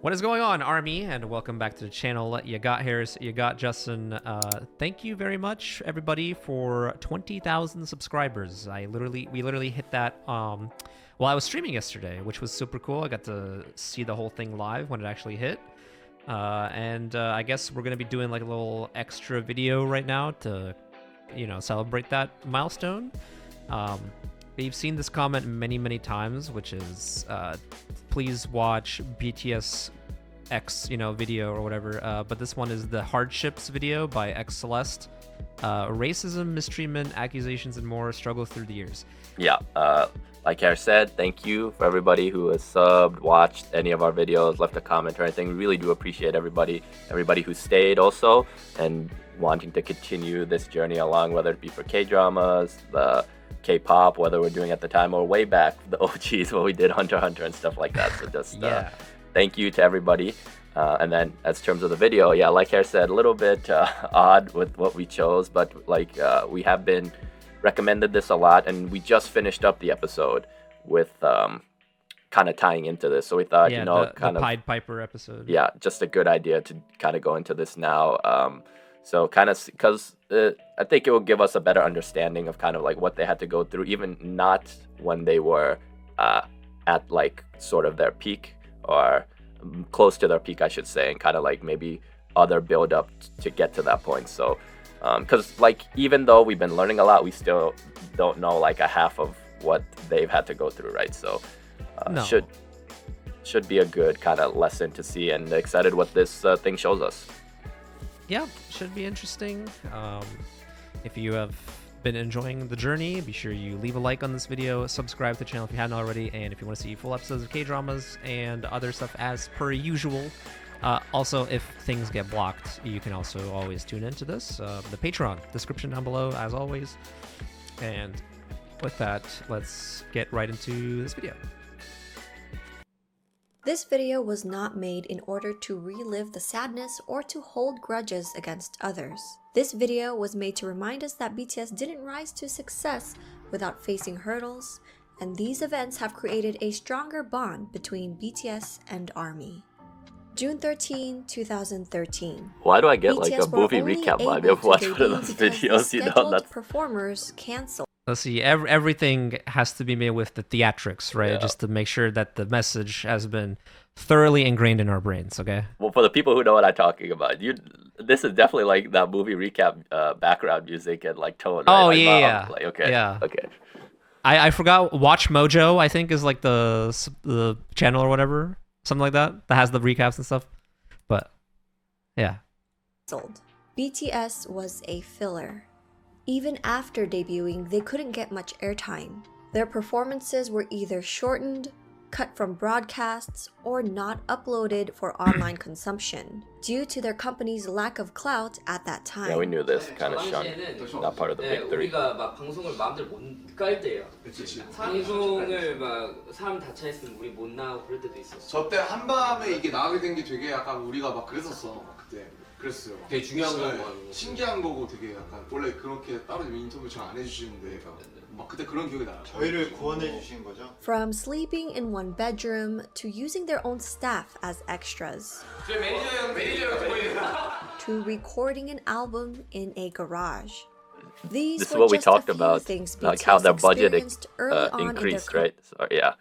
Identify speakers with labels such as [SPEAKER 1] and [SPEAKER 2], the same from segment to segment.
[SPEAKER 1] What is going on, Army? And welcome back to the channel. You got Harris, you got Justin. Thank you very much, everybody, for 20,000 subscribers. We literally hit that while I was streaming yesterday, which was super cool. I got to see the whole thing live when it actually hit. I guess we're gonna be doing like a little extra video right now to, celebrate that milestone. You've seen this comment many times, which is please watch BTS X video or whatever, but this one is the Hardships video by xCeleste. Racism, mistreatment, accusations, and more struggle through the years.
[SPEAKER 2] Yeah, like Harris said, thank you for everybody who has subbed, watched any of our videos, left a comment or anything. We really do appreciate everybody who stayed also and wanting to continue this journey along, whether it be for K-dramas, the K-pop, whether we're doing at the time or way back the OGs when we did Hunter x Hunter and stuff like that. So just thank you to everybody. And then as terms of the video, yeah, like Harris said, a little bit odd with what we chose, but like we have been recommended this a lot, and we just finished up the episode with kind of tying into this. So we thought,
[SPEAKER 1] the Pied Piper episode.
[SPEAKER 2] Yeah, just a good idea to kind of go into this now. So kind of because I think it will give us a better understanding of kind of like what they had to go through, even not when they were at like sort of their peak or close to their peak, I should say, and kind of like maybe other build up to get to that point. So because like even though we've been learning a lot, we still don't know like a half of what they've had to go through, right? So should be a good kind of lesson to see, and excited what this thing shows us.
[SPEAKER 1] Yeah, should be interesting. If you have been enjoying the journey, be sure you leave a like on this video, subscribe to the channel if you haven't already, and if you want to see full episodes of K-dramas and other stuff as per usual. Also, if things get blocked, you can also always tune into this. The Patreon, description down below, as always. And with that, let's get right into this video.
[SPEAKER 3] This video was not made in order to relive the sadness or to hold grudges against others. This video was made to remind us that BTS didn't rise to success without facing hurdles, and these events have created a stronger bond between BTS and ARMY. June 13, 2013.
[SPEAKER 2] Why do I get
[SPEAKER 3] BTS
[SPEAKER 2] like a movie recap vibe of watch one of those videos? That's
[SPEAKER 3] performers canceled.
[SPEAKER 1] Let's see, everything has to be made with the theatrics, right?
[SPEAKER 2] Yeah.
[SPEAKER 1] Just to make sure that the message has been thoroughly ingrained in our brains, okay?
[SPEAKER 2] Well, for the people who know what I'm talking about, this is definitely like that movie recap background music and like tone. Right?
[SPEAKER 1] Oh,
[SPEAKER 2] like,
[SPEAKER 1] yeah.
[SPEAKER 2] Like, okay.
[SPEAKER 1] Yeah.
[SPEAKER 2] Okay.
[SPEAKER 1] I forgot, Watch Mojo, I think, is like the channel or whatever. Something like that has the recaps and stuff. But, yeah.
[SPEAKER 3] BTS was a filler. Even after debuting, they couldn't get much airtime. Their performances were either shortened, cut from broadcasts, or not uploaded for online consumption, due to their company's lack of clout at that time.
[SPEAKER 2] Yeah, we knew this kind of shunned. Not part of the big three.
[SPEAKER 4] 우리가 막 방송을 마음대로 못 깔 때예요. 방송을 막 사람 다 차 있으면 우리 못 나오고 그럴 때도 있었어.
[SPEAKER 5] 저때 한밤에 이게 나가게 된 게 되게 약간 우리가 막 그랬었어 그때. 그랬어요.
[SPEAKER 4] 되게 중요한 거고.
[SPEAKER 5] 신기한 거고 되게 약간 원래 그렇게 따로 인터뷰 잘 안 해주시는데 막 그때 그런 기억이 나요.
[SPEAKER 6] 저희를 구원해 주신 거죠?
[SPEAKER 3] From sleeping in one bedroom to using their own staff as extras, to recording an album in a garage. These
[SPEAKER 2] This is
[SPEAKER 3] were
[SPEAKER 2] what we
[SPEAKER 3] just a
[SPEAKER 2] talked
[SPEAKER 3] few
[SPEAKER 2] about,
[SPEAKER 3] things
[SPEAKER 2] like how
[SPEAKER 3] BTS
[SPEAKER 2] their budget
[SPEAKER 3] experienced early on in their
[SPEAKER 2] increased,
[SPEAKER 3] career.
[SPEAKER 2] right? So, yeah.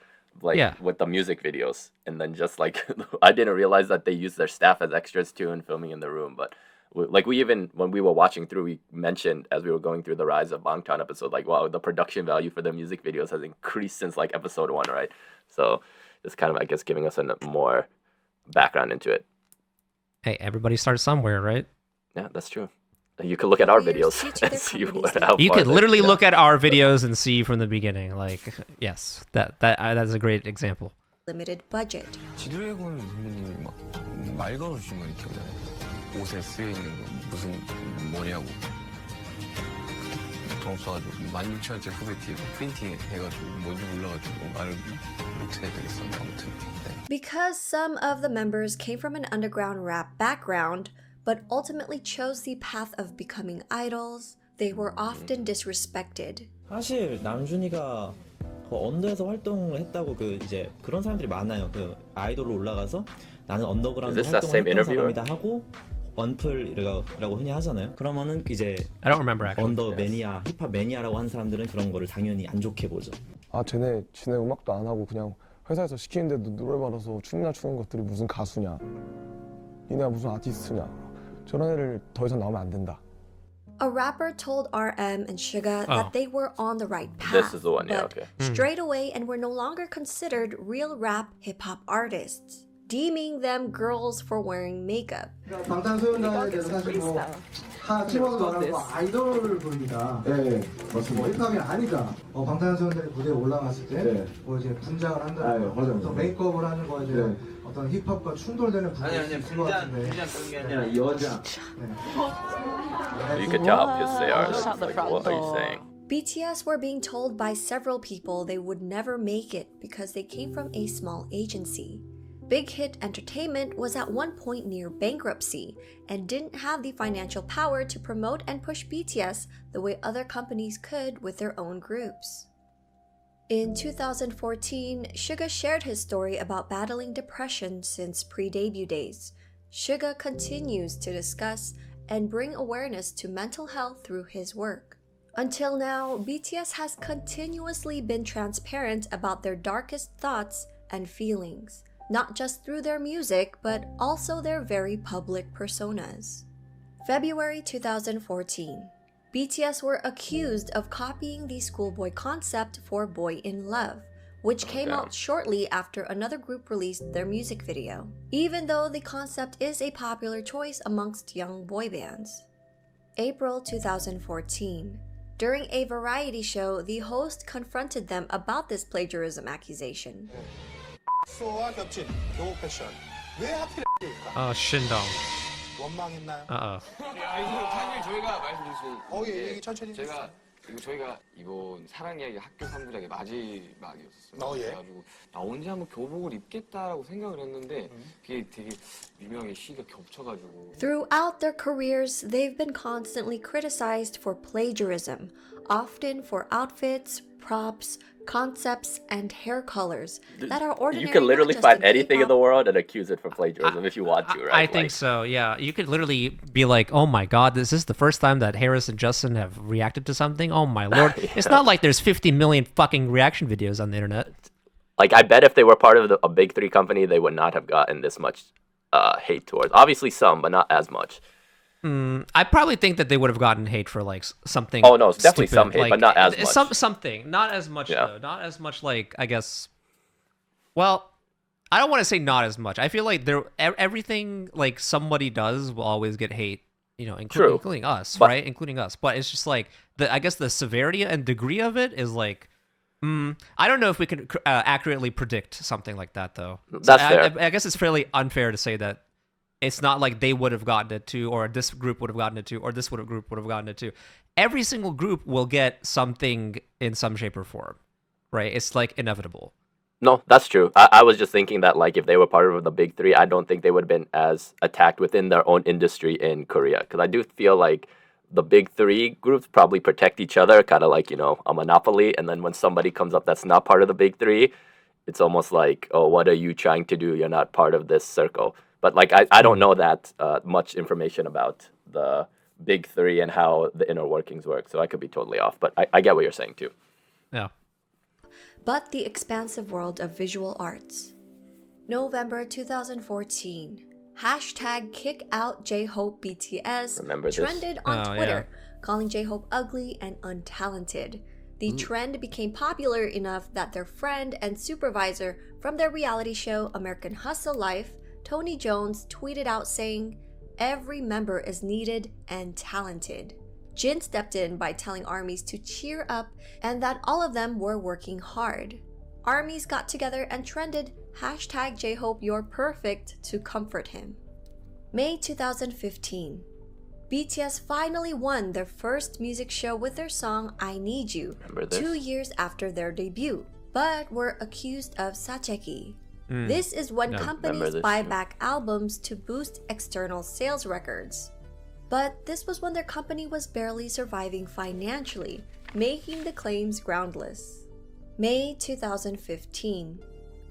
[SPEAKER 2] Like with the music videos, and then just like I didn't realize that they used their staff as extras too in filming in the room. But we even when we were watching through, we mentioned as we were going through the Rise of Bangtan episode, like wow, the production value for the music videos has increased since like episode 1, right? So it's kind of I guess giving us a more background into it.
[SPEAKER 1] Hey, everybody starts somewhere, right?
[SPEAKER 2] Yeah, that's true. You could look at our videos and see how
[SPEAKER 1] You
[SPEAKER 2] far
[SPEAKER 1] could
[SPEAKER 2] they-
[SPEAKER 1] literally look at our videos and see from the beginning. Like, yes, that's a great example.
[SPEAKER 3] Limited budget.
[SPEAKER 7] 지드래곤 선배님이 막 말 걸어주신 거 이렇게 오잖아요. 옷에 쓰여 있는 거 무슨 뭐냐고. 돈 써가지고 16,000원짜리 후배티 프린팅 해가지고 뭔지 몰라가지고 말을 못해야 되겠어. 아무튼. 네.
[SPEAKER 3] Because some of the members came from an underground rap background, but ultimately chose the path of becoming idols, they were often disrespected.
[SPEAKER 8] 사실 남준이가
[SPEAKER 6] 언더에서 활동을 했다고 이제 그런 사람들이 많아요. 아이돌로 올라가서 나는 언더그라운드
[SPEAKER 2] Is this that
[SPEAKER 6] 활동을
[SPEAKER 2] same
[SPEAKER 6] 했던
[SPEAKER 2] interviewer?
[SPEAKER 6] 사람이다 하고 언플이라고 흔히 하잖아요. 그러면은 이제
[SPEAKER 1] I don't remember actually.
[SPEAKER 6] 언더 매니아, 힙합 매니아라고 하는 사람들은 그런 거를 당연히 안 좋게 보죠.
[SPEAKER 8] 아 지네 음악도 안 하고 그냥 회사에서 시키는데도 노래 받아서 춤이나 추는 것들이 무슨 가수냐, 니네가 무슨 아티스트냐, 저런 애를 더 이상 나오면 안 된다.
[SPEAKER 3] A rapper told RM and Suga that they were on the right path,
[SPEAKER 2] This is the one, yeah,
[SPEAKER 3] but
[SPEAKER 2] okay.
[SPEAKER 3] straight away and were no longer considered real rap hip-hop artists, deeming them girls for wearing makeup.
[SPEAKER 9] 방탄소년단에 대해서 사실 다 팀워도 말하고 아이돌 그룹이다. 네, 맞습니다. 힙합이 아니다. 방탄소년단이 무대에 올라갔을 때 이제 분장을 한다는 거, 어떤 메이크업을 하는 거에 대한 어떤 힙합과 충돌되는 부분이 있을 것 같은데. 분장 그런 게 아니라 여자.
[SPEAKER 2] You could tell how pissed they are. Like, what are you saying?
[SPEAKER 3] BTS were being told by several people they would never make it because they came from a small agency. Big Hit Entertainment was at one point near bankruptcy and didn't have the financial power to promote and push BTS the way other companies could with their own groups. In 2014, Suga shared his story about battling depression since pre-debut days. Suga continues to discuss and bring awareness to mental health through his work. Until now, BTS has continuously been transparent about their darkest thoughts and feelings, not just through their music, but also their very public personas. February 2014. BTS were accused of copying the schoolboy concept for Boy in Love, which came out shortly after another group released their music video, even though the concept is a popular choice amongst young boy bands. April 2014. During a variety show, the host confronted them about this plagiarism accusation.
[SPEAKER 1] 신동.
[SPEAKER 10] 원망했나요?
[SPEAKER 7] 사실 저희가 말씀드린
[SPEAKER 10] 얘기 천천히
[SPEAKER 7] 저희가 이번 사랑 이야기 학교 3부작의 마지막이었었어요.
[SPEAKER 10] 예.
[SPEAKER 7] 그래가지고 나 언제 한번 교복을 입겠다라고 생각을 했는데 그게 되게 유명하게 시기가 겹쳐가지고.
[SPEAKER 3] Throughout their careers, they've been constantly criticized for plagiarism, often for outfits, props, concepts, and hair colors that are ordinary.
[SPEAKER 2] You can literally
[SPEAKER 3] not just
[SPEAKER 2] find anything in the world and accuse it for plagiarism if you want to, right?
[SPEAKER 1] I think so, yeah. You could literally be like, oh my god, this is the first time that Harris and Justin have reacted to something? Oh my lord.
[SPEAKER 2] Yeah.
[SPEAKER 1] It's not like there's 50 million fucking reaction videos on the internet.
[SPEAKER 2] Like, I bet if they were part of a big three company, they would not have gotten this much hate towards. Obviously some, but not as much.
[SPEAKER 1] I probably think that they would have gotten hate for like something.
[SPEAKER 2] Oh no, it's definitely
[SPEAKER 1] stupid.
[SPEAKER 2] some hate,
[SPEAKER 1] like,
[SPEAKER 2] but not as much.
[SPEAKER 1] Something, not as much though. Not as much, like, I guess. Well, I don't want to say not as much. I feel like everything like somebody does will always get hate, you know, including us, right? Including us. But it's just like I guess the severity and degree of it is like. I don't know if we can accurately predict something like that though.
[SPEAKER 2] That's fair.
[SPEAKER 1] I guess it's fairly unfair to say that. It's not like they would have gotten it too, or this group would have gotten it too, or this group would have gotten it too. Every single group will get something in some shape or form, right? It's like inevitable.
[SPEAKER 2] No, that's true. I was just thinking that, like, if they were part of the big three, I don't think they would have been as attacked within their own industry in Korea. Because I do feel like the big three groups probably protect each other, kind of like, you know, a monopoly. And then when somebody comes up that's not part of the big three, it's almost like, oh, what are you trying to do? You're not part of this circle. But like I don't know that much information about the big three and how the inner workings work, so I could be totally off. But I get what you're saying too.
[SPEAKER 1] Yeah.
[SPEAKER 3] But the expansive world of visual arts. November 2014. Hashtag kick out J-Hope BTS trended on Twitter, calling J-Hope ugly and untalented. The trend became popular enough that their friend and supervisor from their reality show American Hustle Life, Tony Jones, tweeted out saying, "Every member is needed and talented." Jin stepped in by telling ARMYs to cheer up and that all of them were working hard. ARMYs got together and trended hashtag J-Hope You're Perfect to comfort him. May 2015. BTS finally won their first music show with their song I Need You 2 years after their debut, but were accused of 사재기. This is when companies buy back albums to boost external sales records. But this was when their company was barely surviving financially, making the claims groundless. May 2015.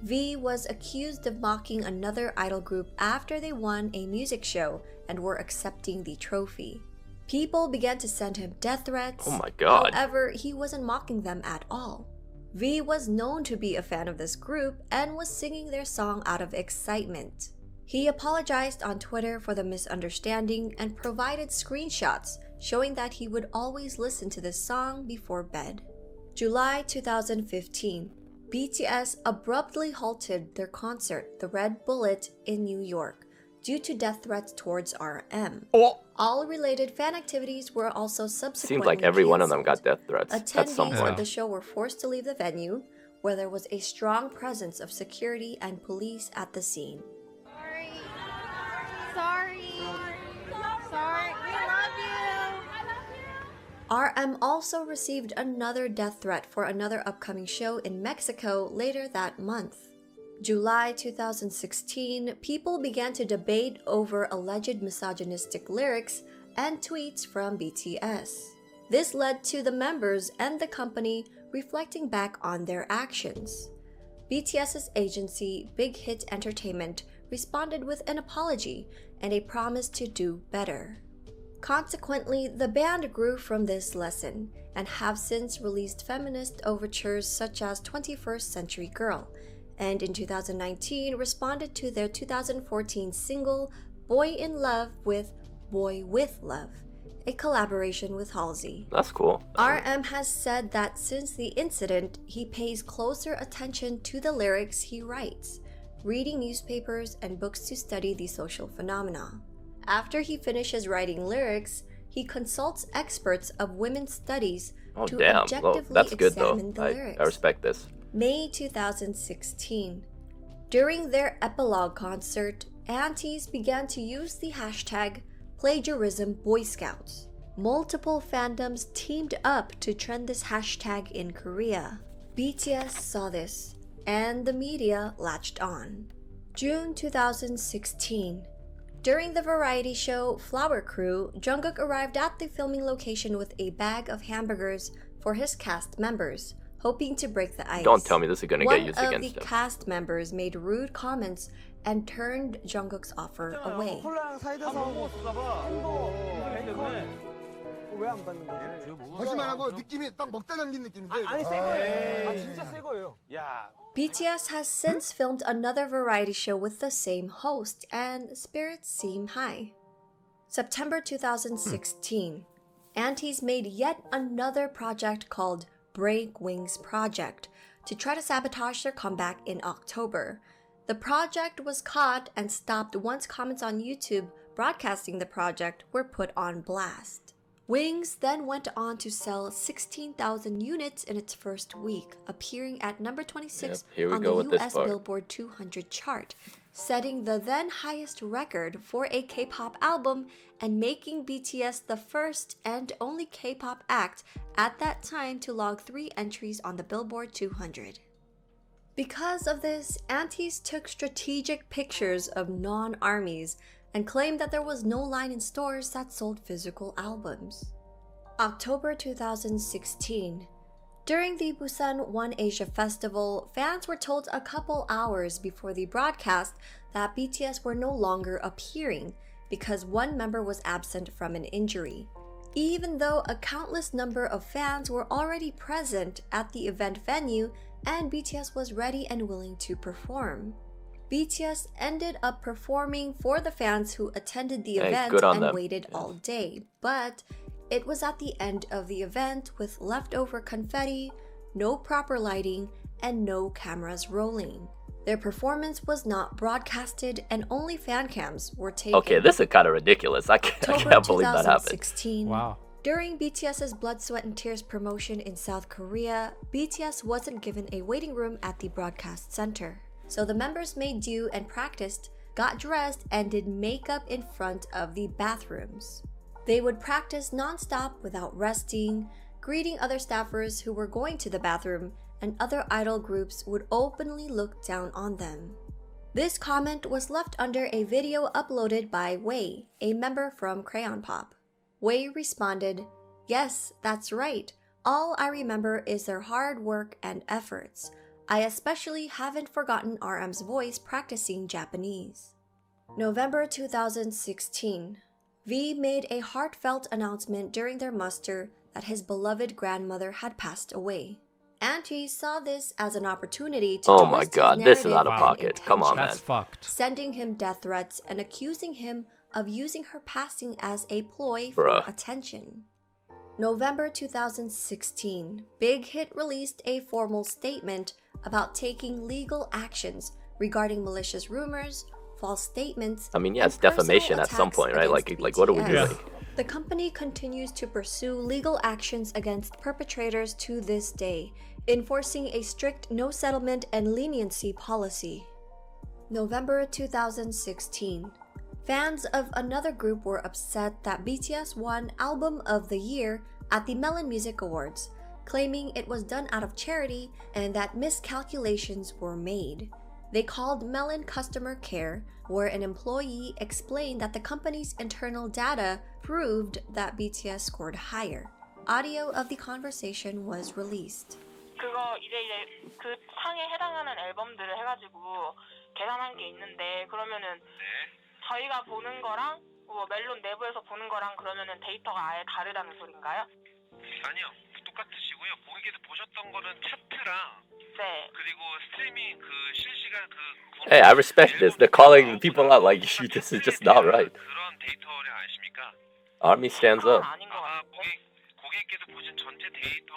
[SPEAKER 3] V was accused of mocking another idol group after they won a music show and were accepting the trophy. People began to send him death threats.
[SPEAKER 2] Oh my God.
[SPEAKER 3] However, he wasn't mocking them at all. V was known to be a fan of this group and was singing their song out of excitement. He apologized on Twitter for the misunderstanding and provided screenshots showing that he would always listen to this song before bed. July 2015. BTS abruptly halted their concert, The Red Bullet, in New York due to death threats towards RM.
[SPEAKER 2] Oh.
[SPEAKER 3] All related fan activities were also subsequently
[SPEAKER 2] Seems like every one of them
[SPEAKER 3] canceled.
[SPEAKER 2] got death threats at some
[SPEAKER 3] Attendees
[SPEAKER 2] point.
[SPEAKER 3] of the show were forced to leave the venue, where there was a strong presence of security and police at the scene.
[SPEAKER 10] Sorry. We love you.
[SPEAKER 3] RM also received another death threat for another upcoming show in Mexico later that month. July 2016, people began to debate over alleged misogynistic lyrics and tweets from BTS. This led to the members and the company reflecting back on their actions. BTS's agency, Big Hit Entertainment, responded with an apology and a promise to do better. Consequently, the band grew from this lesson and have since released feminist overtures such as 21st Century Girl, and in 2019 responded to their 2014 single Boy in Love with Boy with Love, a collaboration with Halsey.
[SPEAKER 2] That's cool.
[SPEAKER 3] RM has said that since the incident, he pays closer attention to the lyrics he writes, reading newspapers and books to study the social phenomena. After he finishes writing lyrics, he consults experts of women's studies to objectively
[SPEAKER 2] that's good though.
[SPEAKER 3] examine the lyrics.
[SPEAKER 2] I respect this.
[SPEAKER 3] May 2016. During their epilogue concert, aunties began to use the hashtag #PlagiarismBoyScouts. Multiple fandoms teamed up to trend this hashtag in Korea. BTS saw this, and the media latched on. June 2016. During the variety show Flower Crew, Jungkook arrived at the filming location with a bag of hamburgers for his cast members, hoping to break the ice.
[SPEAKER 2] Don't tell me this is gonna get used against him.
[SPEAKER 3] One of the cast members made rude comments and turned Jungkook's offer away. BTS has since filmed another variety show with the same host, and spirits seem high. September 2016. Aunties made yet another project called Break Wings Project to try to sabotage their comeback in October. The project was caught and stopped once comments on YouTube broadcasting the project were put on blast. Wings then went on to sell 16,000 units in its first week, appearing at number 26 on the US Billboard 200 chart, setting the then highest record for a K-pop album and making BTS the first and only K-pop act at that time to log 3 entries on the Billboard 200. Because of this, aunties took strategic pictures of non-armies and claimed that there was no line in stores that sold physical albums. October 2016. During the Busan One Asia Festival, fans were told a couple hours before the broadcast that BTS were no longer appearing because one member was absent from an injury, even though a countless number of fans were already present at the event venue and BTS was ready and willing to perform. BTS ended up performing for the fans who attended the event and waited all day, but it was at the end of the event with leftover confetti, no proper lighting, and no cameras rolling. Their performance was not broadcasted and only fan cams were taken.
[SPEAKER 2] Okay, this is kind of ridiculous. I can't believe that happened.
[SPEAKER 1] Wow.
[SPEAKER 3] During BTS's Blood, Sweat and Tears promotion in South Korea, BTS wasn't given a waiting room at the broadcast center. So the members made do and practiced, got dressed, and did makeup in front of the bathrooms. They would practice non-stop without resting, greeting other staffers who were going to the bathroom, and other idol groups would openly look down on them. This comment was left under a video uploaded by Wei, a member from Crayon Pop. Wei responded, "Yes, that's right. All I remember is their hard work and efforts. I especially haven't forgotten RM's voice practicing Japanese. November 2016. V made a heartfelt announcement during their muster that his beloved grandmother had passed away. Auntie saw this as an opportunity to
[SPEAKER 2] Oh my
[SPEAKER 3] twist
[SPEAKER 2] god,
[SPEAKER 3] his
[SPEAKER 2] this is
[SPEAKER 3] narrative
[SPEAKER 2] out of
[SPEAKER 3] and
[SPEAKER 2] pocket. Come on, man.
[SPEAKER 1] That's fucked.
[SPEAKER 3] sending him death threats and accusing him of using her passing as a ploy for
[SPEAKER 2] Bruh.
[SPEAKER 3] attention. November 2016, Big Hit released a formal statement about taking legal actions regarding malicious rumors, false statements,
[SPEAKER 2] I mean, yeah, it's
[SPEAKER 3] and personal
[SPEAKER 2] defamation at some
[SPEAKER 3] attacks
[SPEAKER 2] point, right?
[SPEAKER 3] against
[SPEAKER 2] Like what are we
[SPEAKER 3] BTS.
[SPEAKER 2] doing?
[SPEAKER 3] The company continues to pursue legal actions against perpetrators to this day, enforcing a strict no settlement and leniency policy. November 2016. Fans of another group were upset that BTS won Album of the Year at the Melon Music Awards, claiming it was done out of charity and that miscalculations were made. They called Melon customer care, where an employee explained that the company's internal data proved that BTS scored higher. Audio of the conversation was released.
[SPEAKER 10] 그거 이제 그 상에 해당하는 앨범들을 해가지고 계산한 게 있는데 그러면은 저희가 보는 거랑 뭐 멜론 내부에서 보는 거랑 그러면은 데이터가 아예 다르다는 소린가요?
[SPEAKER 7] 아니요, 똑같으시고요. 고객께서 보셨던 거는 차트랑
[SPEAKER 10] 네.
[SPEAKER 7] 그리고 스트리밍 그 실시간 그
[SPEAKER 2] Hey, I respect this. They're calling people out like you. This is just not right.
[SPEAKER 7] 그런 데이터를 아십니까?
[SPEAKER 2] Army stands
[SPEAKER 10] 그건
[SPEAKER 2] up.
[SPEAKER 10] 아닌 것
[SPEAKER 7] 아마
[SPEAKER 10] 같은데.
[SPEAKER 7] 고객께서 보신 전체 데이터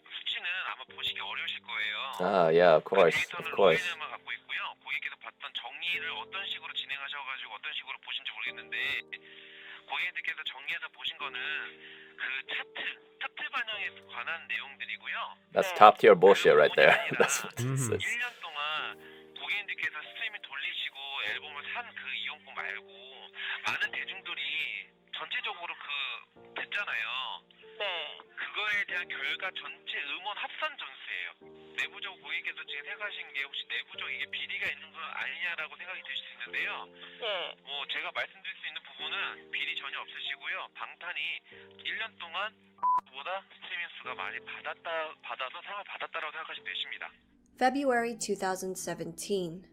[SPEAKER 7] 수치는 아마 보시기 어려우실 거예요.
[SPEAKER 2] Ah, yeah, of course,
[SPEAKER 7] 데이터는
[SPEAKER 2] of course.
[SPEAKER 7] 로이드만 갖고 있고요. 고객께서 봤던 정리를 어떤 식으로 진행하셔가지고 어떤 식으로 보신지 모르겠는데 고객님들께서 정리해서 보신 거는 그 차트 반영에 관한 내용들이고요.
[SPEAKER 2] That's top tier bullshit right there. That's what this is.
[SPEAKER 7] 1년 동안 고객님들께서 스트리밍 돌리시고 앨범을 산 그 이용권 말고 많은 대중들이 전체적으로 됐잖아요.
[SPEAKER 10] 네.
[SPEAKER 7] 그거에 대한 결과 전체 음원 합산 전수예요. 내부적으로 고객께서 지금 생각하신 게 혹시 내부적 이게 비리가 있는 거 아니냐라고 생각이 드실 수 있는데요.
[SPEAKER 10] 네.
[SPEAKER 7] 뭐 제가 말씀드릴 수 있는 부분은 비리 전혀 없으시고요. 방탄이 1년 동안 보다 스트리밍 수가 많이 받아서 상을 받았다라고 생각하시면 되십니다.
[SPEAKER 3] February 2017.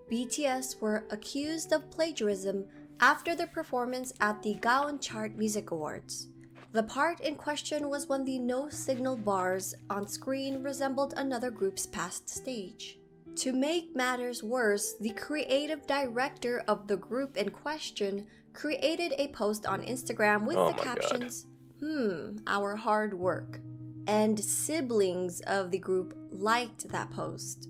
[SPEAKER 3] BTS were accused of plagiarism after their performance at the Gaon Chart Music Awards. The part in question was when the no-signal bars on screen resembled another group's past stage. To make matters worse, the creative director of the group in question created a post on Instagram with
[SPEAKER 2] Oh
[SPEAKER 3] the
[SPEAKER 2] my God.
[SPEAKER 3] captions, our hard work. And siblings of the group liked that post.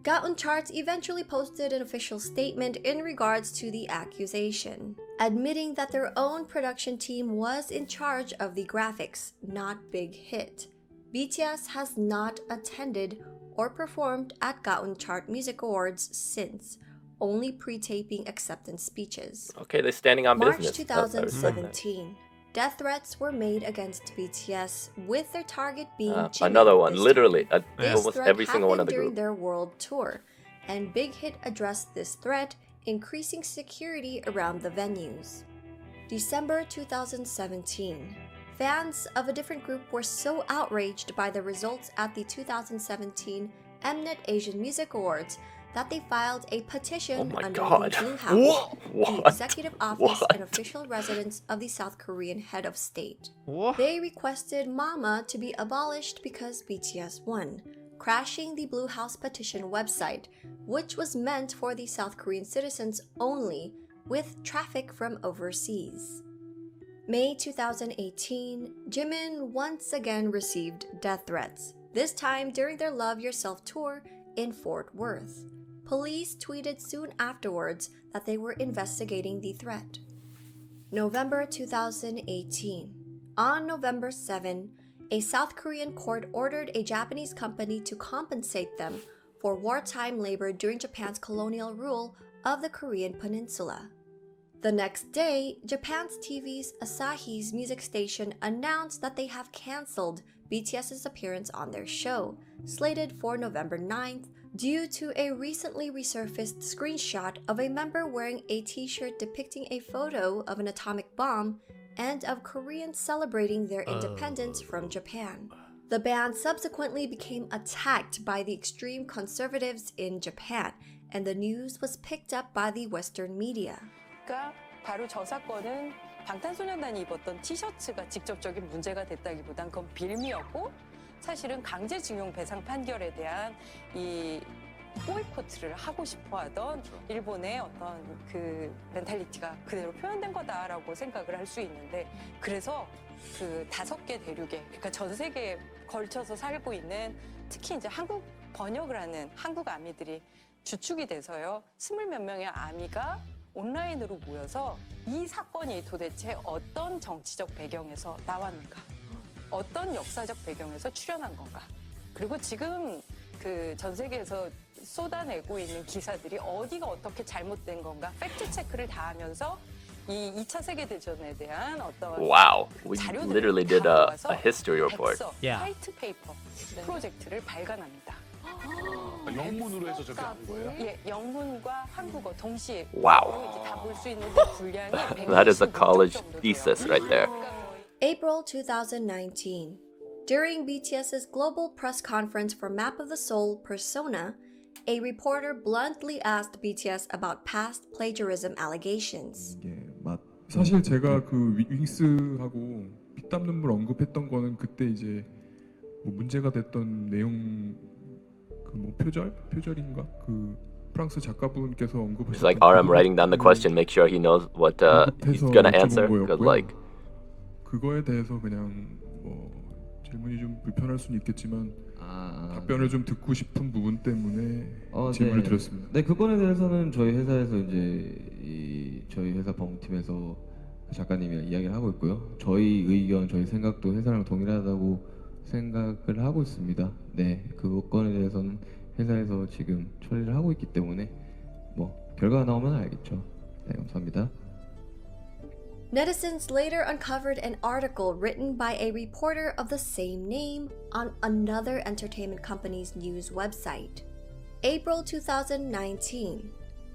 [SPEAKER 3] Gaon Charts eventually posted an official statement in regards to the accusation, admitting that their own production team was in charge of the graphics, not Big Hit. BTS has not attended or performed at Gaon Chart Music Awards since, only pre-taping acceptance speeches.
[SPEAKER 2] Okay, they're standing on
[SPEAKER 3] March
[SPEAKER 2] business. I respect that.
[SPEAKER 3] 2017. Death threats were made against BTS, with their target being Jimin
[SPEAKER 2] Another one,
[SPEAKER 3] this
[SPEAKER 2] literally.
[SPEAKER 3] time. This
[SPEAKER 2] Almost
[SPEAKER 3] threat
[SPEAKER 2] every single one of
[SPEAKER 3] happened
[SPEAKER 2] the
[SPEAKER 3] during
[SPEAKER 2] group.
[SPEAKER 3] their world tour, and Big Hit addressed this threat, increasing security around the venues. December 2017. Fans of a different group were so outraged by the results at the 2017 Mnet Asian Music Awards that they filed a petition
[SPEAKER 2] Oh my
[SPEAKER 3] under
[SPEAKER 2] God.
[SPEAKER 3] the Blue House, the
[SPEAKER 2] What?
[SPEAKER 3] executive office
[SPEAKER 2] What?
[SPEAKER 3] and official residence of the South Korean head of state.
[SPEAKER 1] What?
[SPEAKER 3] They requested Mama to be abolished because BTS won, crashing the Blue House petition website, which was meant for the South Korean citizens only, with traffic from overseas. May 2018, Jimin once again received death threats, this time during their Love Yourself tour in Fort Worth. Police tweeted soon afterwards that they were investigating the threat. November 2018. On November 7, a South Korean court ordered a Japanese company to compensate them for wartime labor during Japan's colonial rule of the Korean peninsula. The next day, Japan's TV's Asahi's music station announced that they have cancelled BTS's appearance on their show, slated for November 9th, due to a recently resurfaced screenshot of a member wearing a t-shirt depicting a photo of an atomic bomb and of Koreans celebrating their independence from Japan. The band subsequently became attacked by the extreme conservatives in Japan, and the news was picked up by the Western media.
[SPEAKER 11] 그러니까 바로 저 사건은 방탄소년단이 입었던 티셔츠가 직접적인 문제가 됐다기보단 그건 빌미였고 사실은 강제징용 배상 판결에 대한 이 보이콧을 하고 싶어하던 일본의 어떤 그 멘탈리티가 그대로 표현된 거다라고 생각을 할 수 있는데 그래서 그 5개 대륙에 그러니까 전 세계에 걸쳐서 살고 있는 특히 이제 한국 번역을 하는 한국 아미들이 주축이 돼서요 20몇 명의 아미가 온라인으로 모여서 이 사건이 도대체 어떤 정치적 배경에서 나왔는가 어떤 역사적 배경에서 출현한 건가 그리고 지금 그 전 세계에서 쏟아내고 있는 기사들이 어디가 어떻게 잘못된 건가 팩트 체크를 다 하면서 이 2차 세계 대전에 대한 어떤
[SPEAKER 2] Wow, we literally did a history report.
[SPEAKER 1] Yeah.
[SPEAKER 11] 화이트 페이퍼 프로젝트를 발간합니다.
[SPEAKER 5] 영문으로 해서 저렇게 한 거예요?
[SPEAKER 11] 예, 영문과 한국어 동시에
[SPEAKER 2] Wow.
[SPEAKER 11] 이렇게 다 볼 수 있는데 분량이
[SPEAKER 2] That is a college thesis right there.
[SPEAKER 3] April 2019. During BTS's global press conference for Map of the Soul Persona, a reporter bluntly asked BTS about past plagiarism allegations.
[SPEAKER 12] 사실 제가 그 윙스하고 피땀 눈물 언급했던 거는 그때 이제 뭐 문제가 됐던 내용 그 뭐 표절인가 그 프랑스 작가분께서 언급하셨던
[SPEAKER 2] It's like RM writing down the question, make sure he knows what he's gonna answer. Because like
[SPEAKER 12] 그거에 대해서 그냥 뭐 질문이 좀 불편할 수는 있겠지만 답변을 좀 듣고 싶은 부분 때문에 질문을 드렸습니다.
[SPEAKER 13] 네, 그건에 대해서는 저희 회사에서 저희 회사 법무팀에서 작가님이랑 이야기를 하고 있고요. 저희 의견, 저희 생각도 회사랑 동일하다고 생각을 하고 있습니다. 네, 그건에 대해서는 회사에서 지금 처리를 하고 있기 때문에 뭐 결과가 나오면 알겠죠. 네, 감사합니다.
[SPEAKER 3] Netizens later uncovered an article written by a reporter of the same name on another entertainment company's news website. April 2019.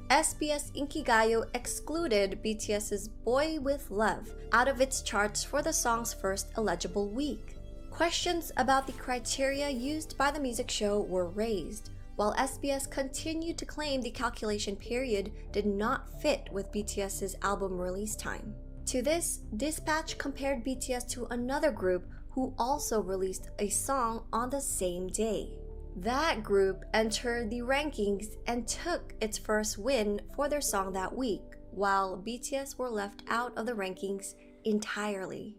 [SPEAKER 3] SBS Inkigayo excluded BTS's Boy With Love out of its charts for the song's first eligible week. Questions about the criteria used by the music show were raised, while SBS continued to claim the calculation period did not fit with BTS's album release time. To this, Dispatch compared BTS to another group who also released a song on the same day. That group entered the rankings and took its first win for their song that week, while BTS were left out of the rankings entirely.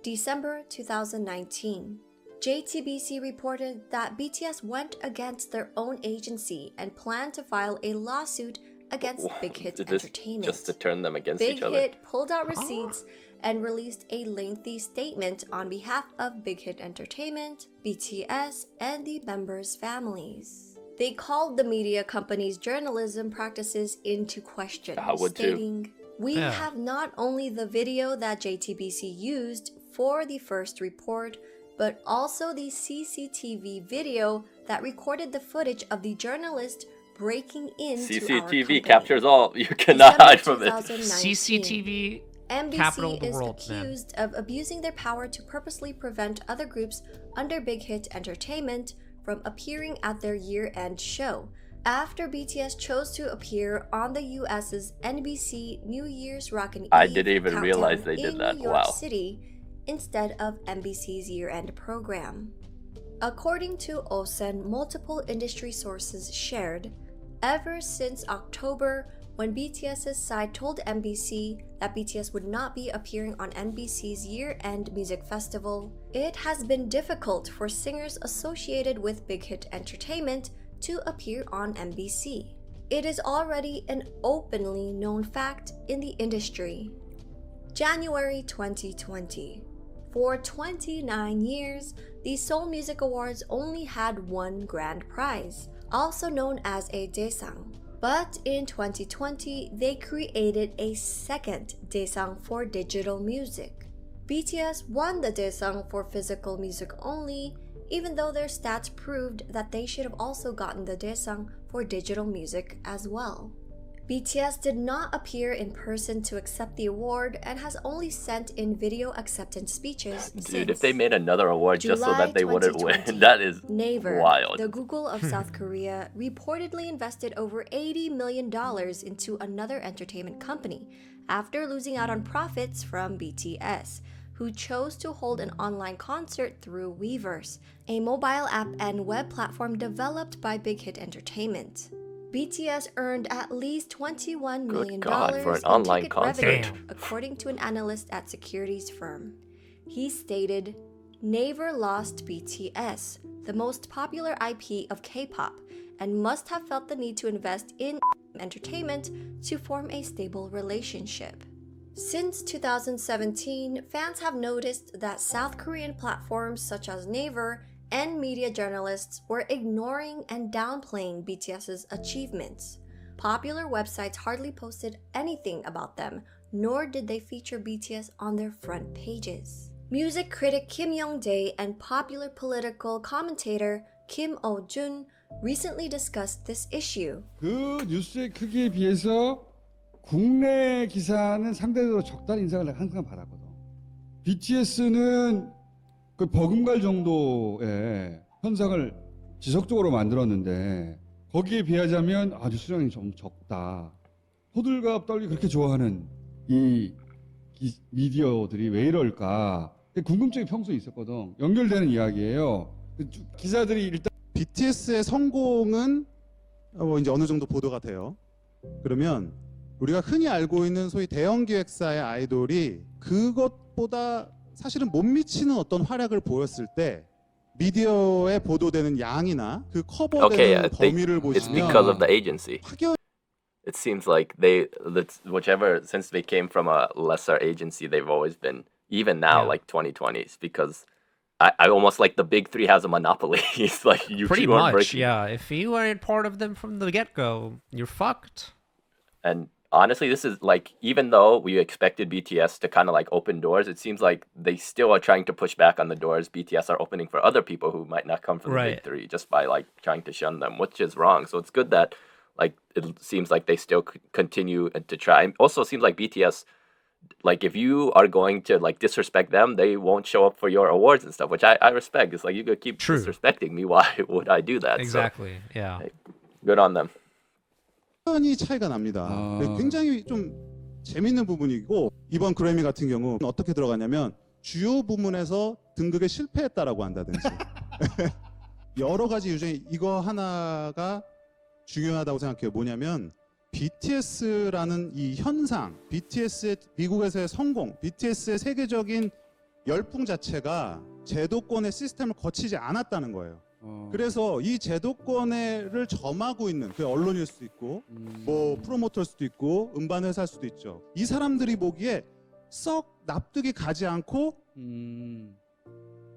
[SPEAKER 3] December 2019. JTBC reported that BTS went against their own agency and planned to file a lawsuit against Big Hit Entertainment.
[SPEAKER 2] Just to turn them against
[SPEAKER 3] Big
[SPEAKER 2] each other.
[SPEAKER 3] Hit pulled out receipts and released a lengthy statement on behalf of Big Hit Entertainment, BTS, and the members' families. They called the media company's journalism practices into question, stating, "We have not only the video that JTBC used for the first report, but also the CCTV video that recorded the footage of the journalist breaking into our company."
[SPEAKER 2] CCTV captures all. You cannot hide from it.
[SPEAKER 1] CCTV, capital of the world,
[SPEAKER 3] NBC is accused of abusing their power to purposely prevent other groups under Big Hit Entertainment from appearing at their year-end show, after BTS chose to appear on the US's NBC New Year's Rockin' Eve
[SPEAKER 2] I didn't even
[SPEAKER 3] countdown
[SPEAKER 2] realize they did
[SPEAKER 3] in
[SPEAKER 2] that.
[SPEAKER 3] New York
[SPEAKER 2] Wow.
[SPEAKER 3] City instead of NBC's year-end program. According to Osen, multiple industry sources shared, ever since October, when BTS's side told NBC that BTS would not be appearing on NBC's year-end music festival, it has been difficult for singers associated with Big Hit Entertainment to appear on NBC. It is already an openly known fact in the industry. January 2020. For 29 years, the Seoul Music Awards only had one grand prize, also known as a Daesang. But in 2020, they created a second Daesang for digital music. BTS won the Daesang for physical music only, even though their stats proved that they should have also gotten the Daesang for digital music as well. BTS did not appear in person to accept the award and has only sent in video acceptance speeches.
[SPEAKER 2] Dude, if they made another award just so
[SPEAKER 3] July
[SPEAKER 2] that they wouldn't
[SPEAKER 3] 2020,
[SPEAKER 2] win, that is
[SPEAKER 3] Naver,
[SPEAKER 2] wild.
[SPEAKER 3] the Google of South Korea, reportedly invested over $80 million into another entertainment company after losing out on profits from BTS, who chose to hold an online concert through Weverse, a mobile app and web platform developed by Big Hit Entertainment. BTS earned at least $21 million
[SPEAKER 2] for an
[SPEAKER 3] in
[SPEAKER 2] online
[SPEAKER 3] ticket
[SPEAKER 2] concert.
[SPEAKER 3] revenue, according to an analyst at securities firm. He stated, Naver lost BTS, the most popular IP of K-pop, and must have felt the need to invest in entertainment to form a stable relationship. Since 2017, fans have noticed that South Korean platforms such as Naver and media journalists were ignoring and downplaying BTS's achievements. Popular websites hardly posted anything about them, nor did they feature BTS on their front pages. Music critic Kim Young-dae and popular political commentator Kim Oh-jun recently discussed this issue.
[SPEAKER 14] 그 뉴스의 크기에 비해서 국내 기사는 상대적으로 적다는 인상을 항상 받았거든. BTS는 그 버금갈 정도의 현상을 지속적으로 만들었는데 거기에 비하자면 아주 수량이 좀 적다. 호들갑 떨기 그렇게 좋아하는 이 미디어들이 왜 이럴까? 궁금증이 평소에 있었거든. 연결되는 이야기예요. 기사들이 일단
[SPEAKER 15] BTS의 성공은 이제 어느 정도 보도가 돼요. 그러면 우리가 흔히 알고 있는 소위 대형 기획사의 아이돌이 그것보다 사실은 못 미치는 어떤 활약을 보였을 때 미디어에 보도되는 양이나 그 커버되는 범위를
[SPEAKER 2] It's
[SPEAKER 15] 보시면
[SPEAKER 2] because of the agency. It seems like since they came from a lesser agency, they've always been, even now, like 2020s, because I almost like the big three has a monopoly. It's like you
[SPEAKER 1] pretty
[SPEAKER 2] keep on
[SPEAKER 1] much,
[SPEAKER 2] breaking.
[SPEAKER 1] yeah. If you weren't part of them from the get-go, you're fucked.
[SPEAKER 2] And honestly, this is like, even though we expected BTS to kind of like open doors, it seems like they still are trying to push back on the doors BTS are opening for other people who might not come from the big three, just by like trying to shun them, which is wrong. So it's good that like it seems like they still continue to try. And also, it seems like BTS, like if you are going to like disrespect them, they won't show up for your awards and stuff, which I respect. It's like, you could keep disrespecting me. Why would I do that?
[SPEAKER 1] Exactly.
[SPEAKER 2] So,
[SPEAKER 1] yeah.
[SPEAKER 2] Like, good on them.
[SPEAKER 15] 완전히 차이가 납니다. 굉장히 좀 재밌는 부분이고, 이번 그래미 같은 경우 어떻게 들어가냐면 주요 부문에서 등극에 실패했다라고 한다든지 여러 가지 이유 중에 이거 하나가 중요하다고 생각해요. 뭐냐면 BTS라는 이 현상, BTS의 미국에서의 성공, BTS의 세계적인 열풍 자체가 제도권의 시스템을 거치지 않았다는 거예요. 그래서 이 제도권을 점하고 있는 그 언론일 수도 있고 뭐 프로모터일 수도 있고 음반 회사일 수도 있죠. 이 사람들이 보기에 썩 납득이 가지 않고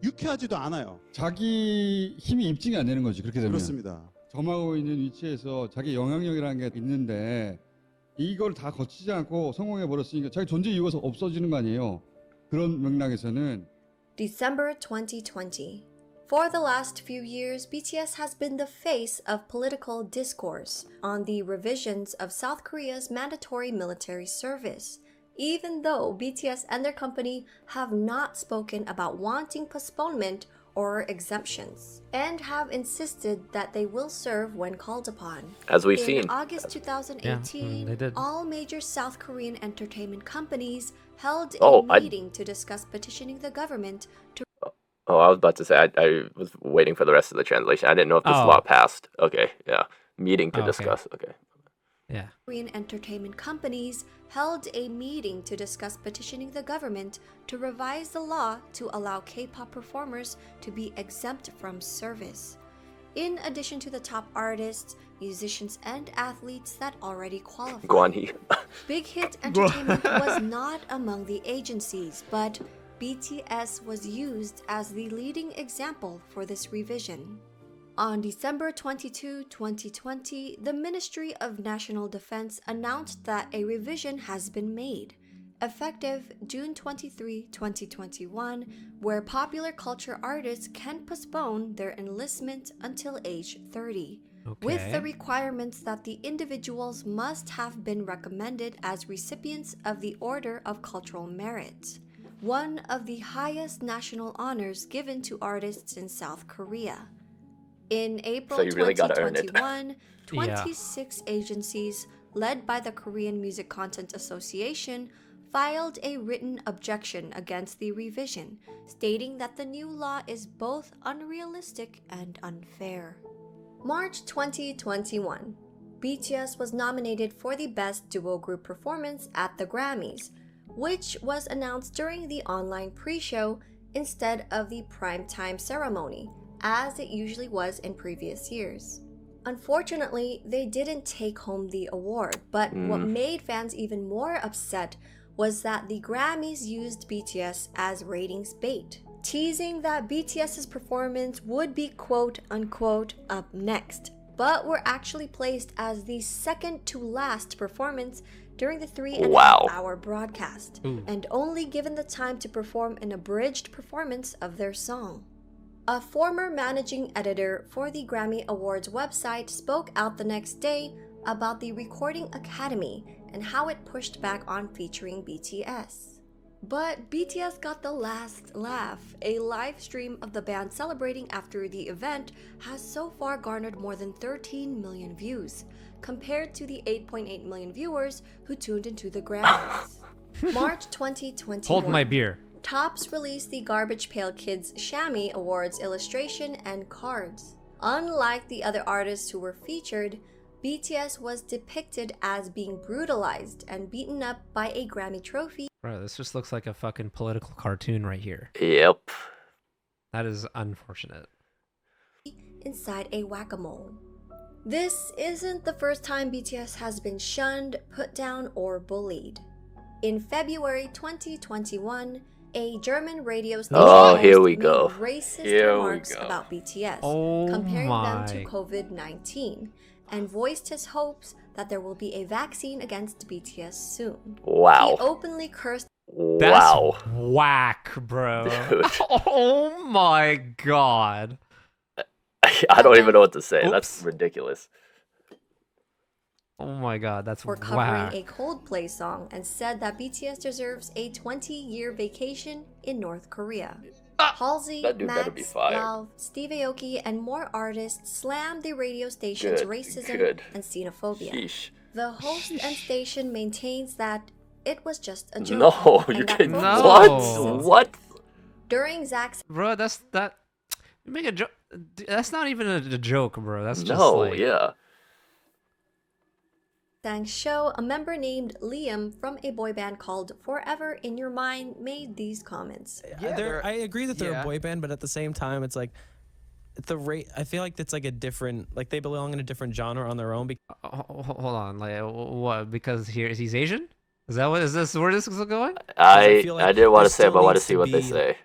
[SPEAKER 15] 유쾌하지도 않아요.
[SPEAKER 14] 자기 힘이 입증이 안 되는 거지. 그렇게 되면.
[SPEAKER 15] 그렇습니다.
[SPEAKER 14] 점하고 있는 위치에서 자기 영향력이라는 게 있는데 이걸 다 거치지 않고 성공해 버렸으니까 자기 존재 이유가 없어지는 거 아니에요. 그런 맥락에서는
[SPEAKER 3] December 2020. For the last few years, BTS has been the face of political discourse on the revisions of South Korea's mandatory military service, even though BTS and their company have not spoken about wanting postponement or exemptions, and have insisted that they will serve when called upon.
[SPEAKER 2] As we've
[SPEAKER 3] In
[SPEAKER 2] seen.
[SPEAKER 3] August 2018,
[SPEAKER 1] they did.
[SPEAKER 3] all major South Korean entertainment companies held
[SPEAKER 2] Oh,
[SPEAKER 3] a meeting to discuss petitioning the government to
[SPEAKER 2] Oh, I was about to say, I was waiting for the rest of the translation. I didn't know if this law passed. Okay, yeah. Meeting to discuss. Okay.
[SPEAKER 1] Yeah.
[SPEAKER 3] Korean entertainment companies held a meeting to discuss petitioning the government to revise the law to allow K-pop performers to be exempt from service, in addition to the top artists, musicians, and athletes that already qualify.
[SPEAKER 2] Guanhee.
[SPEAKER 3] Big Hit Entertainment was not among the agencies, but BTS was used as the leading example for this revision. On December 22, 2020, the Ministry of National Defense announced that a revision has been made, effective June 23, 2021, where popular culture artists can postpone their enlistment until age 30. with the requirements that the individuals must have been recommended as recipients of the Order of Cultural Merit, one of the highest national honors given to artists in South Korea. In April
[SPEAKER 2] So you really gotta earn it.
[SPEAKER 3] 2021, 26 agencies, led by the Korean Music Content Association, filed a written objection against the revision, stating that the new law is both unrealistic and unfair. March 2021, BTS was nominated for the Best Duo Group Performance at the Grammys, which was announced during the online pre-show instead of the primetime ceremony, as it usually was in previous years. Unfortunately, they didn't take home the award, but what made fans even more upset was that the Grammys used BTS as ratings bait, teasing that BTS's performance would be quote-unquote up next, but were actually placed as the second to last performance during the 3.5-hour broadcast, and only given the time to perform an abridged performance of their song. A former managing editor for the Grammy Awards website spoke out the next day about the Recording Academy and how it pushed back on featuring BTS. But BTS got the last laugh. A live stream of the band celebrating after the event has so far garnered more than 13 million views, compared to the 8.8 million viewers who tuned into the Grammys. March 2021.
[SPEAKER 1] Hold my beer.
[SPEAKER 3] Topps released the Garbage Pail Kids Shammy Awards illustration and cards. Unlike the other artists who were featured, BTS was depicted as being brutalized and beaten up by a Grammy trophy.
[SPEAKER 1] Bro, this just looks like a fucking political cartoon right here.
[SPEAKER 2] Yep.
[SPEAKER 1] That is unfortunate.
[SPEAKER 3] Inside a whack-a-mole. This isn't the first time BTS has been shunned, put down, or bullied. In February 2021, a German radio station
[SPEAKER 2] here we
[SPEAKER 3] made
[SPEAKER 2] go.
[SPEAKER 3] racist
[SPEAKER 2] Here we
[SPEAKER 3] remarks
[SPEAKER 2] go.
[SPEAKER 3] about BTS,
[SPEAKER 1] Oh
[SPEAKER 3] comparing them to
[SPEAKER 1] my.
[SPEAKER 3] COVID-19, and voiced his hopes that there will be a vaccine against BTS soon.
[SPEAKER 2] Wow.
[SPEAKER 3] He openly cursed.
[SPEAKER 2] Wow.
[SPEAKER 1] That's whack, bro.
[SPEAKER 2] Dude.
[SPEAKER 1] Oh my god.
[SPEAKER 2] I don't even know what to say.
[SPEAKER 1] Oops.
[SPEAKER 2] That's ridiculous.
[SPEAKER 1] Oh my god, that's
[SPEAKER 3] for covering
[SPEAKER 1] whack.
[SPEAKER 3] a Coldplay song and said that BTS deserves a 20-year vacation in North Korea. Halsey,
[SPEAKER 2] That dude better be
[SPEAKER 3] Max,
[SPEAKER 2] fired.
[SPEAKER 3] Lauv, Steve Aoki, and more artists slammed the radio station's racism and xenophobia.
[SPEAKER 2] Sheesh.
[SPEAKER 3] The host and station maintains that it was just a joke.
[SPEAKER 2] No,
[SPEAKER 3] and
[SPEAKER 2] you
[SPEAKER 3] that
[SPEAKER 2] can.
[SPEAKER 3] folks-
[SPEAKER 2] What?
[SPEAKER 3] During Zach's
[SPEAKER 1] Bro, that. You make a joke. That's not even a joke, bro. That's just
[SPEAKER 2] No,
[SPEAKER 1] like.
[SPEAKER 2] yeah.
[SPEAKER 3] Thanks show, a member named Liam from a boy band called Forever in Your Mind made these comments.
[SPEAKER 16] I agree that they're a boy band, but at the same time, it's like the rate. I feel like it's like a different, like they belong in a different genre on their own.
[SPEAKER 1] Hold on, like what? Because he's Asian? Is that what? Is this where this is going?
[SPEAKER 2] I
[SPEAKER 16] feel like
[SPEAKER 2] didn't want
[SPEAKER 16] there
[SPEAKER 2] to say, but I
[SPEAKER 16] still
[SPEAKER 2] want to
[SPEAKER 16] needs
[SPEAKER 2] see
[SPEAKER 16] to
[SPEAKER 2] what they
[SPEAKER 16] be,
[SPEAKER 2] say.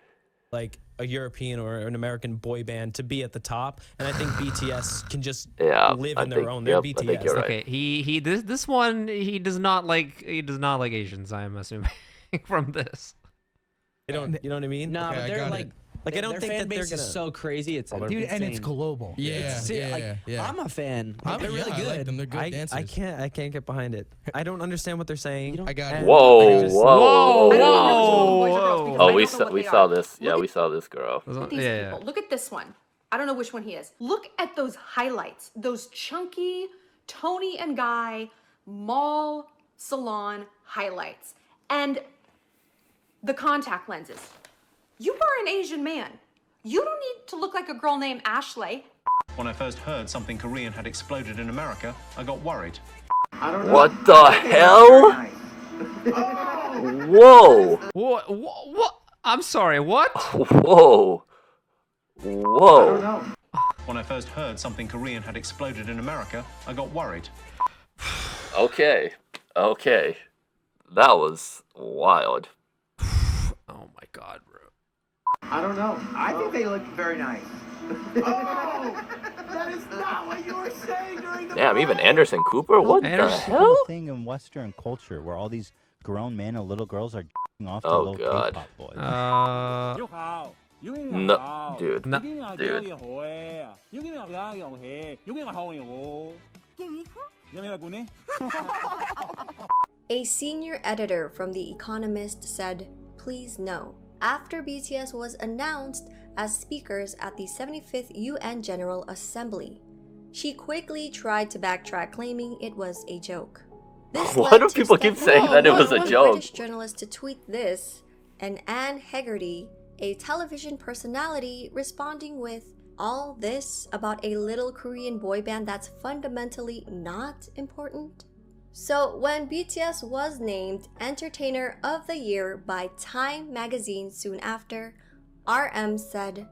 [SPEAKER 16] Like a European or an American boy band to be at the top, and I think BTS can just live in their own. They're BTS.
[SPEAKER 1] Okay, this one he does not like Asians. I am assuming from this.
[SPEAKER 16] You know what I mean?
[SPEAKER 17] No, but they're like.
[SPEAKER 16] Like I don't
[SPEAKER 17] their
[SPEAKER 16] think
[SPEAKER 17] fan
[SPEAKER 16] that they're
[SPEAKER 17] base
[SPEAKER 16] gonna.
[SPEAKER 17] is so crazy. It's
[SPEAKER 18] Dude, and it's
[SPEAKER 17] insane.
[SPEAKER 18] global.
[SPEAKER 17] I'm a fan. They're really good.
[SPEAKER 18] I like them. They're good
[SPEAKER 16] I
[SPEAKER 18] dancers.
[SPEAKER 16] can't get behind it. I don't understand what they're saying.
[SPEAKER 18] I got
[SPEAKER 16] and
[SPEAKER 18] it.
[SPEAKER 2] Whoa,
[SPEAKER 16] I just-
[SPEAKER 2] whoa. Oh, we
[SPEAKER 19] don't know what
[SPEAKER 2] we
[SPEAKER 19] they
[SPEAKER 2] saw
[SPEAKER 19] are.
[SPEAKER 2] this. Yeah, we saw this girl.
[SPEAKER 19] Look at these people. Look at this one. I don't know which one he is. Look at those highlights. Those chunky Tony and Guy mall salon highlights. And the contact lenses. You are an Asian man. You don't need to look like a girl named Ashley.
[SPEAKER 20] When I first heard something Korean had exploded in America, I got worried.
[SPEAKER 2] What the hell? Whoa.
[SPEAKER 1] What? I'm sorry. What?
[SPEAKER 2] Whoa. Whoa.
[SPEAKER 20] When I first heard something Korean had exploded in America, I got worried.
[SPEAKER 2] Okay. Okay. That was wild.
[SPEAKER 1] Oh my god, bro.
[SPEAKER 21] I don't know. I think they look very nice.
[SPEAKER 22] That is not what you were saying during the
[SPEAKER 2] Damn, even Anderson Cooper? What the hell?
[SPEAKER 23] Thing in Western culture where all these grown men and little girls are off to
[SPEAKER 2] Oh,
[SPEAKER 23] little
[SPEAKER 2] God.
[SPEAKER 23] K-pop boys.
[SPEAKER 2] No, dude.
[SPEAKER 1] No.
[SPEAKER 2] Dude.
[SPEAKER 3] A senior editor from The Economist said, "Please no," after BTS was announced as speakers at the 75th UN General Assembly. She quickly tried to backtrack, claiming it was a joke. This
[SPEAKER 2] Why
[SPEAKER 3] led
[SPEAKER 2] do
[SPEAKER 3] to
[SPEAKER 2] people keep
[SPEAKER 3] Stephanie
[SPEAKER 2] saying that it was a
[SPEAKER 3] Wong,
[SPEAKER 2] joke?
[SPEAKER 3] British journalist, to tweet this, and Anne Hegarty, a television personality, responding with, "All this about a little Korean boy band that's fundamentally not important?" So when BTS was named Entertainer of the Year by Time magazine soon after, RM said,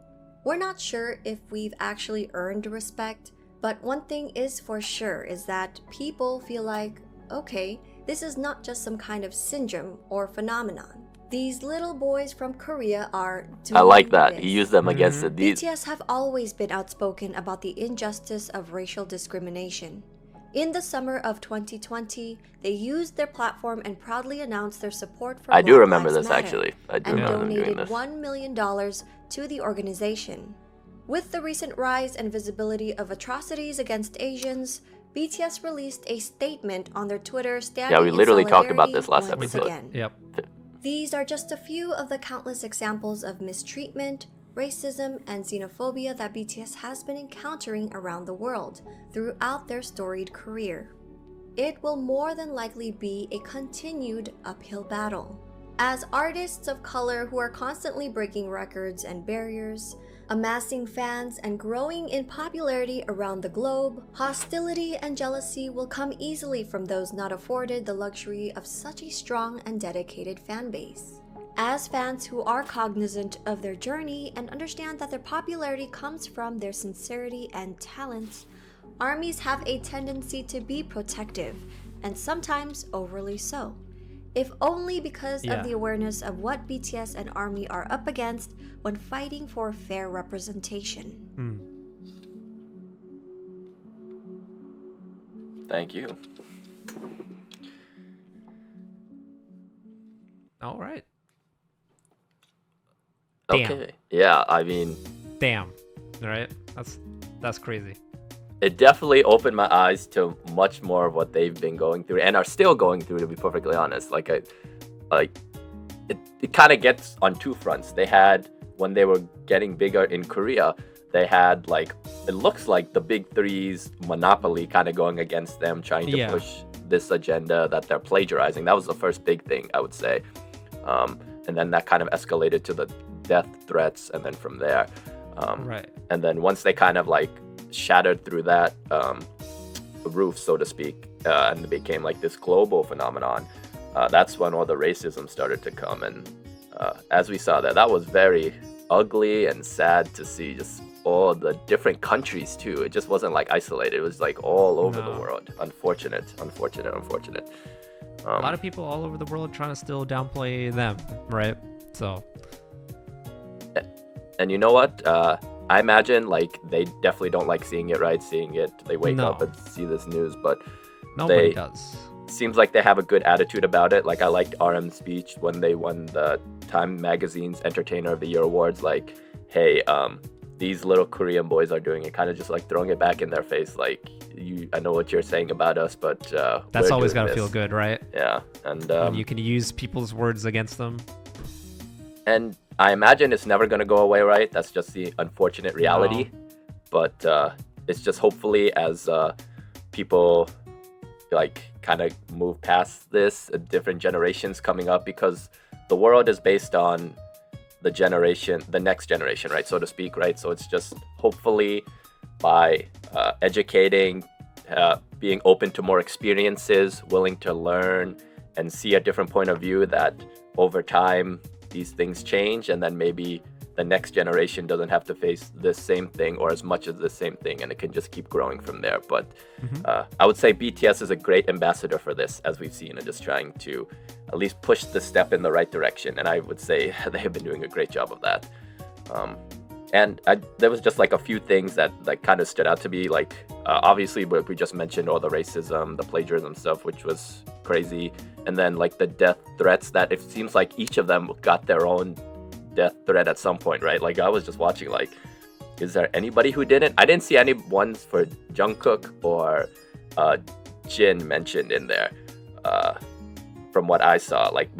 [SPEAKER 3] "We're not sure if we've actually earned respect, but one thing is for sure is that people feel like, okay, this is not just some kind of syndrome or phenomenon. These little boys from Korea are doing
[SPEAKER 2] I like that.
[SPEAKER 3] this."
[SPEAKER 2] He used them against it.
[SPEAKER 3] BTS have always been outspoken about the injustice of racial discrimination. In the summer of 2020, they used their platform and proudly announced their support for
[SPEAKER 2] I do
[SPEAKER 3] Black
[SPEAKER 2] remember
[SPEAKER 3] Lives
[SPEAKER 2] this,
[SPEAKER 3] Matter,
[SPEAKER 2] actually. I do
[SPEAKER 3] and
[SPEAKER 2] remember them doing
[SPEAKER 3] donated
[SPEAKER 2] this.
[SPEAKER 3] $1 million to the organization. With the recent rise and visibility of atrocities against Asians, BTS released a statement on their Twitter standing
[SPEAKER 2] Yeah, we literally
[SPEAKER 3] in
[SPEAKER 2] talked about
[SPEAKER 3] solidarity
[SPEAKER 2] this last
[SPEAKER 3] once
[SPEAKER 2] episode.
[SPEAKER 3] again.
[SPEAKER 1] Yep.
[SPEAKER 3] These are just a few of the countless examples of mistreatment, racism, and xenophobia that BTS has been encountering around the world throughout their storied career. It will more than likely be a continued uphill battle. As artists of color who are constantly breaking records and barriers, amassing fans, and growing in popularity around the globe, hostility and jealousy will come easily from those not afforded the luxury of such a strong and dedicated fan base. As fans who are cognizant of their journey and understand that their popularity comes from their sincerity and talent, ARMYs have a tendency to be protective, and sometimes overly so. If only because of the awareness of what BTS and ARMY are up against when fighting for fair representation.
[SPEAKER 2] Thank you.
[SPEAKER 1] All right.
[SPEAKER 2] Okay.
[SPEAKER 1] Damn.
[SPEAKER 2] Yeah, I mean,
[SPEAKER 1] Damn. All right. That's crazy.
[SPEAKER 2] it definitely opened my eyes to much more of what they've been going through and are still going through, to be perfectly honest. It kind of gets on two fronts. They had, when they were getting bigger in Korea, they had it looks like the big three's monopoly kind of going against them, trying to push this agenda that they're plagiarizing. That was the first big thing, I would say. And then that kind of escalated to the death threats, and then from there.
[SPEAKER 1] Right.
[SPEAKER 2] And then once they kind of shattered through that roof, so to speak, and it became this global phenomenon, that's when all the racism started to come. And as we saw that was very ugly and sad to see, just all the different countries too. It just wasn't isolated. It was all over the world. Unfortunate.
[SPEAKER 1] A lot of people all over the world trying to still downplay them, right? So.
[SPEAKER 2] And you know what? I imagine they definitely don't like seeing it, right? Seeing it, they wake up and see this news, but
[SPEAKER 1] nobody does.
[SPEAKER 2] Seems like they have a good attitude about it. I liked RM's speech when they won the Time Magazine's Entertainer of the Year awards. Hey, these little Korean boys are doing it, kind of just throwing it back in their face. I know what you're saying about us, but
[SPEAKER 1] that's always
[SPEAKER 2] got
[SPEAKER 1] to feel good, right?
[SPEAKER 2] Yeah, and
[SPEAKER 1] when you can use people's words against them.
[SPEAKER 2] And I imagine it's never going to go away, right? That's just the unfortunate reality.
[SPEAKER 1] No.
[SPEAKER 2] But it's just hopefully as people kind of move past this, different generations coming up, because the world is based on the next generation, right, so to speak, right? So it's just hopefully by educating, being open to more experiences, willing to learn and see a different point of view, that over time these things change, and then maybe the next generation doesn't have to face this same thing or as much as the same thing, and it can just keep growing from there. But I would say BTS is a great ambassador for this, as we've seen, and just trying to at least push the step in the right direction. And I would say they have been doing a great job of that. And there was just a few things that kind of stood out to me. Obviously, we just mentioned all the racism, the plagiarism stuff, which was crazy. And then the death threats, that it seems like each of them got their own death threat at some point, right? Like I was just watching, like, is there anybody who didn't? I didn't see any ones for Jungkook or Jin mentioned in there. From what I saw, like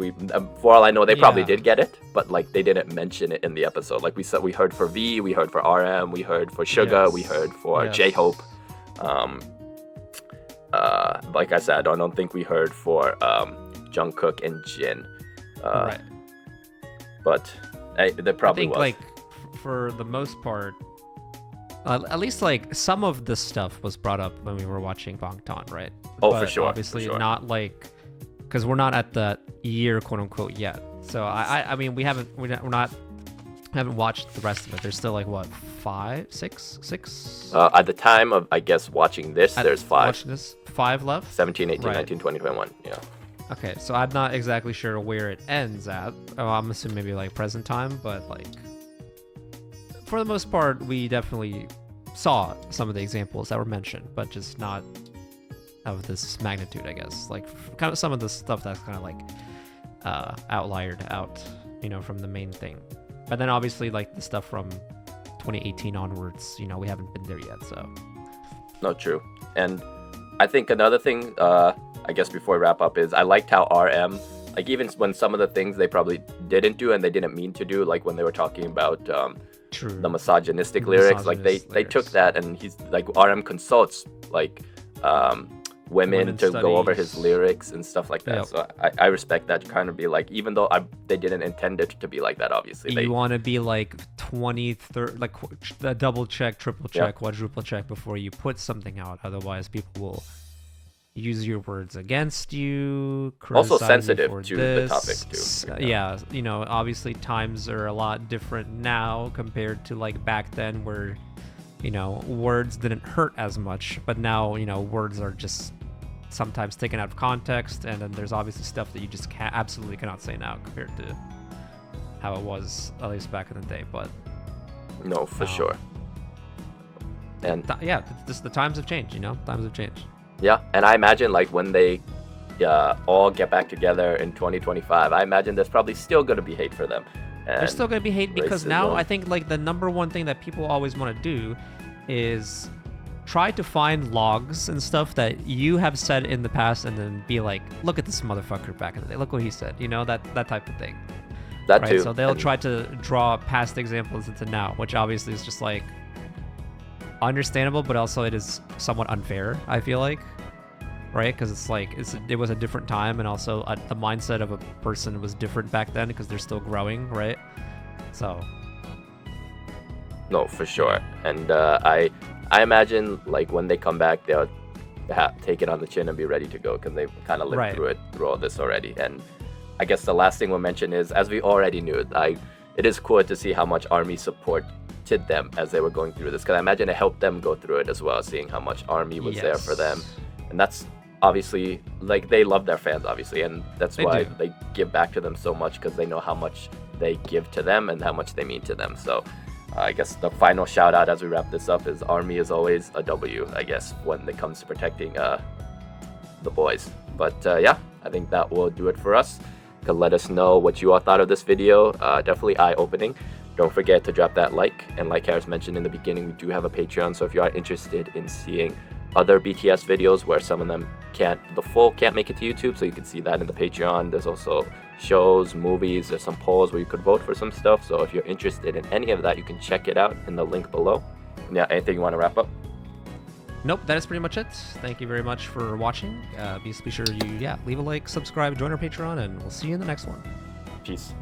[SPEAKER 2] for all I know, they probably did get it, but like they didn't mention it in the episode. Like we said, we heard for V, we heard for RM, we heard for Suga, we heard for J-Hope. Like I said, I don't think we heard for Jungkook and Jin.
[SPEAKER 1] Right.
[SPEAKER 2] But there probably
[SPEAKER 1] I think
[SPEAKER 2] was.
[SPEAKER 1] like for the most part, at least like some of this stuff was brought up when we were watching Bangtan, right?
[SPEAKER 2] Oh,
[SPEAKER 1] but
[SPEAKER 2] for sure.
[SPEAKER 1] Obviously
[SPEAKER 2] for sure.
[SPEAKER 1] not like, because we're not at that year, quote unquote, yet. So I mean, we haven't watched the rest of it. There's still like what, 5, 6?
[SPEAKER 2] At the time of, I guess, watching this, there's 5.
[SPEAKER 1] Watching this, 5 left.
[SPEAKER 2] 17, 18,
[SPEAKER 1] Right.
[SPEAKER 2] 19, 20, 21. Yeah.
[SPEAKER 1] Okay, so I'm not exactly sure where it ends at. I'm assuming maybe like present time, but like for the most part, we definitely saw some of the examples that were mentioned, but just not of this magnitude, I guess. Like kind of some of the stuff that's kind of like outliered out, you know, from the main thing. But then obviously like the stuff from 2018 onwards, you know, we haven't been there yet, so.
[SPEAKER 2] No, true. And I think another thing, I guess before we wrap up, is I liked how RM, like even when some of the things they probably didn't do and they didn't mean to do, like when they were talking about the misogynistic lyrics, like they took that and he's like, RM consults like women to go over his lyrics and stuff like that.
[SPEAKER 1] Yep.
[SPEAKER 2] So I respect that, to kind of be like, even though they didn't intend it to be like that, obviously.
[SPEAKER 1] You want to be like 20, 30, like double check, triple check, quadruple check before you put something out. Otherwise, people will use your words against you.
[SPEAKER 2] Also
[SPEAKER 1] criticize you
[SPEAKER 2] sensitive
[SPEAKER 1] for
[SPEAKER 2] to
[SPEAKER 1] this.
[SPEAKER 2] the topic too.
[SPEAKER 1] Yeah, you know, obviously times are a lot different now compared to like back then where, you know, words didn't hurt as much, but now, you know, words are just sometimes taken out of context, and then there's obviously stuff that you just absolutely cannot say now compared to how it was at least back in the day. But
[SPEAKER 2] no, for sure. And
[SPEAKER 1] yeah, just the times have changed, you know. Times have changed.
[SPEAKER 2] Yeah, and I imagine like when they all get back together in 2025, I imagine there's probably still going to be hate for them. And
[SPEAKER 1] there's still going to be hate because now
[SPEAKER 2] racism.
[SPEAKER 1] I think like the number one thing that people always want to do is try to find logs and stuff that you have said in the past and then be like, look at this motherfucker back in the day. Look what he said. You know, that type of thing.
[SPEAKER 2] That
[SPEAKER 1] right?
[SPEAKER 2] too.
[SPEAKER 1] So they'll try to draw past examples into now, which obviously is just like understandable, but also it is somewhat unfair, I feel like. Right? Because it's like it was a different time, and also the mindset of a person was different back then because they're still growing, right? So.
[SPEAKER 2] No, for sure. And I imagine like when they come back, they'll take it on the chin and be ready to go because they've kind of lived through all this already. And I guess the last thing we'll mention is, as we already knew, it is cool to see how much ARMY supported them as they were going through this, because I imagine it helped them go through it as well, seeing how much ARMY was there for them. And that's obviously, like, they love their fans, obviously, and that's why they give back to them so much, because they know how much they give to them and how much they mean to them. So I guess the final shout out as we wrap this up is ARMY is always a W, I guess, when it comes to protecting the boys. But yeah, I think that will do it for us. Let us know what you all thought of this video. Definitely eye-opening. Don't forget to drop that like, and like Harris mentioned in the beginning, we do have a Patreon, so if you are interested in seeing other BTS videos where some of them can't make it to YouTube, so you can see that in the Patreon. There's also shows, movies, there's some polls where you could vote for some stuff, so if you're interested in any of that, you can check it out in the link below. And yeah, anything you want to wrap up?
[SPEAKER 1] Nope, that is pretty much it. Thank you very much for watching. Be sure you leave a like, subscribe, join our Patreon, and we'll see you in the next one.
[SPEAKER 2] Peace.